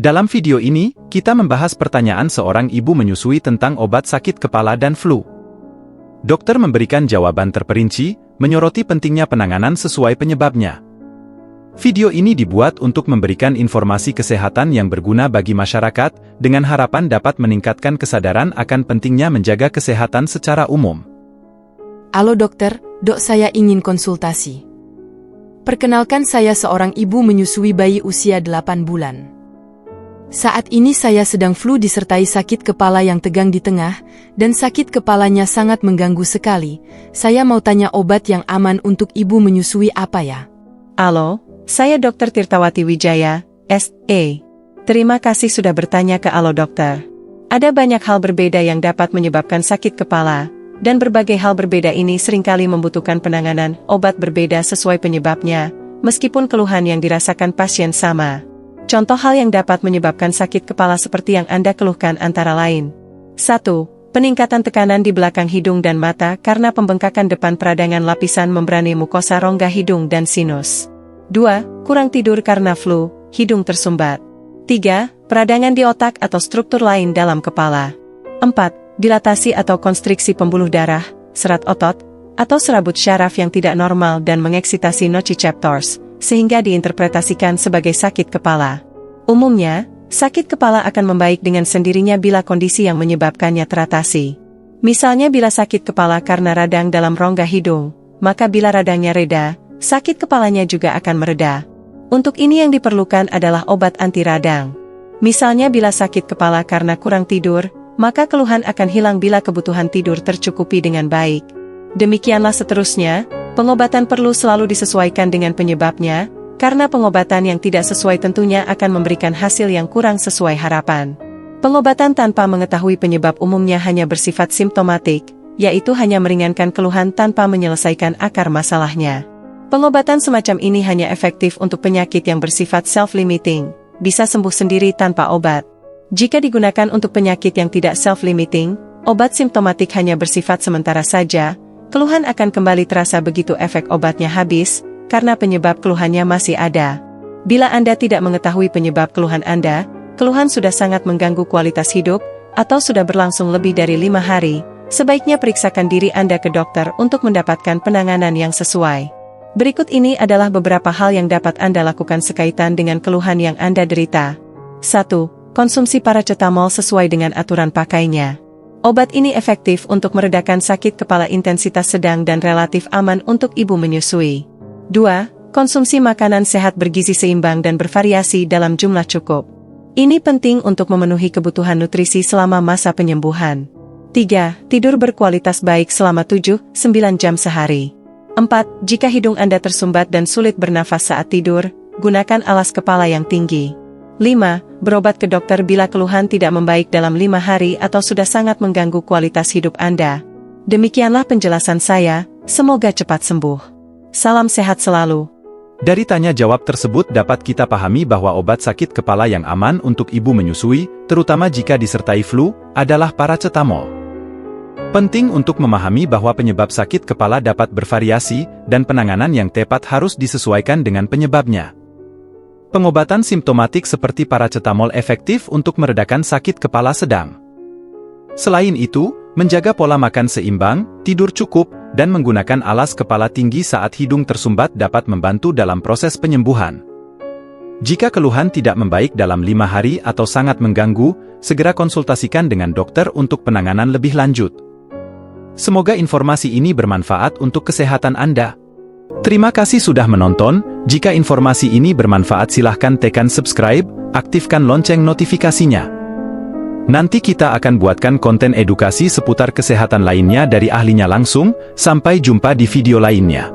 Dalam video ini, kita membahas pertanyaan seorang ibu menyusui tentang obat sakit kepala dan flu. Dokter memberikan jawaban terperinci, menyoroti pentingnya penanganan sesuai penyebabnya. Video ini dibuat untuk memberikan informasi kesehatan yang berguna bagi masyarakat, dengan harapan dapat meningkatkan kesadaran akan pentingnya menjaga kesehatan secara umum. Halo dokter, dok saya ingin konsultasi. Perkenalkan saya seorang ibu menyusui bayi usia 8 bulan. Saat ini saya sedang flu disertai sakit kepala yang tegang di tengah, dan sakit kepalanya sangat mengganggu sekali. Saya mau tanya obat yang aman untuk ibu menyusui apa ya? Halo, saya Dr. Tirtawati Wijaya, S.E. Terima kasih sudah bertanya ke Halo Dokter. Ada banyak hal berbeda yang dapat menyebabkan sakit kepala, dan berbagai hal berbeda ini seringkali membutuhkan penanganan obat berbeda sesuai penyebabnya, meskipun keluhan yang dirasakan pasien sama. Contoh hal yang dapat menyebabkan sakit kepala seperti yang Anda keluhkan antara lain. 1. Peningkatan tekanan di belakang hidung dan mata karena pembengkakan depan peradangan lapisan membrani mukosa rongga hidung dan sinus. 2. Kurang tidur karena flu, hidung tersumbat. 3. Peradangan di otak atau struktur lain dalam kepala. 4. Dilatasi atau konstriksi pembuluh darah, serat otot, atau serabut syaraf yang tidak normal dan mengeksitasi nociceptors, sehingga diinterpretasikan sebagai sakit kepala. Umumnya, sakit kepala akan membaik dengan sendirinya bila kondisi yang menyebabkannya teratasi. Misalnya bila sakit kepala karena radang dalam rongga hidung, maka bila radangnya reda, sakit kepalanya juga akan mereda. Untuk ini yang diperlukan adalah obat anti radang. Misalnya bila sakit kepala karena kurang tidur, maka keluhan akan hilang bila kebutuhan tidur tercukupi dengan baik. Demikianlah seterusnya, pengobatan perlu selalu disesuaikan dengan penyebabnya, karena pengobatan yang tidak sesuai tentunya akan memberikan hasil yang kurang sesuai harapan. Pengobatan tanpa mengetahui penyebab umumnya hanya bersifat simptomatik, yaitu hanya meringankan keluhan tanpa menyelesaikan akar masalahnya. Pengobatan semacam ini hanya efektif untuk penyakit yang bersifat self-limiting, bisa sembuh sendiri tanpa obat. Jika digunakan untuk penyakit yang tidak self-limiting, obat simptomatik hanya bersifat sementara saja, keluhan akan kembali terasa begitu efek obatnya habis, karena penyebab keluhannya masih ada. Bila Anda tidak mengetahui penyebab keluhan Anda, keluhan sudah sangat mengganggu kualitas hidup, atau sudah berlangsung lebih dari 5 hari, sebaiknya periksakan diri Anda ke dokter untuk mendapatkan penanganan yang sesuai. Berikut ini adalah beberapa hal yang dapat Anda lakukan sekaitan dengan keluhan yang Anda derita. 1. Konsumsi paracetamol sesuai dengan aturan pakainya. Obat ini efektif untuk meredakan sakit kepala intensitas sedang dan relatif aman untuk ibu menyusui. 2. Konsumsi makanan sehat bergizi seimbang dan bervariasi dalam jumlah cukup. Ini penting untuk memenuhi kebutuhan nutrisi selama masa penyembuhan. 3. Tidur berkualitas baik selama 7-9 jam sehari. 4. Jika hidung Anda tersumbat dan sulit bernafas saat tidur, gunakan alas kepala yang tinggi. 5. Berobat ke dokter bila keluhan tidak membaik dalam 5 hari atau sudah sangat mengganggu kualitas hidup Anda. Demikianlah penjelasan saya, semoga cepat sembuh. Salam sehat selalu. Dari tanya jawab tersebut dapat kita pahami bahwa obat sakit kepala yang aman untuk ibu menyusui, terutama jika disertai flu, adalah paracetamol. Penting untuk memahami bahwa penyebab sakit kepala dapat bervariasi, dan penanganan yang tepat harus disesuaikan dengan penyebabnya. Pengobatan simptomatik seperti paracetamol efektif untuk meredakan sakit kepala sedang. Selain itu, menjaga pola makan seimbang, tidur cukup, dan menggunakan alas kepala tinggi saat hidung tersumbat dapat membantu dalam proses penyembuhan. Jika keluhan tidak membaik dalam 5 hari atau sangat mengganggu, segera konsultasikan dengan dokter untuk penanganan lebih lanjut. Semoga informasi ini bermanfaat untuk kesehatan Anda. Terima kasih sudah menonton. Jika informasi ini bermanfaat silahkan tekan subscribe, aktifkan lonceng notifikasinya. Nanti kita akan buatkan konten edukasi seputar kesehatan lainnya dari ahlinya langsung. Sampai jumpa di video lainnya.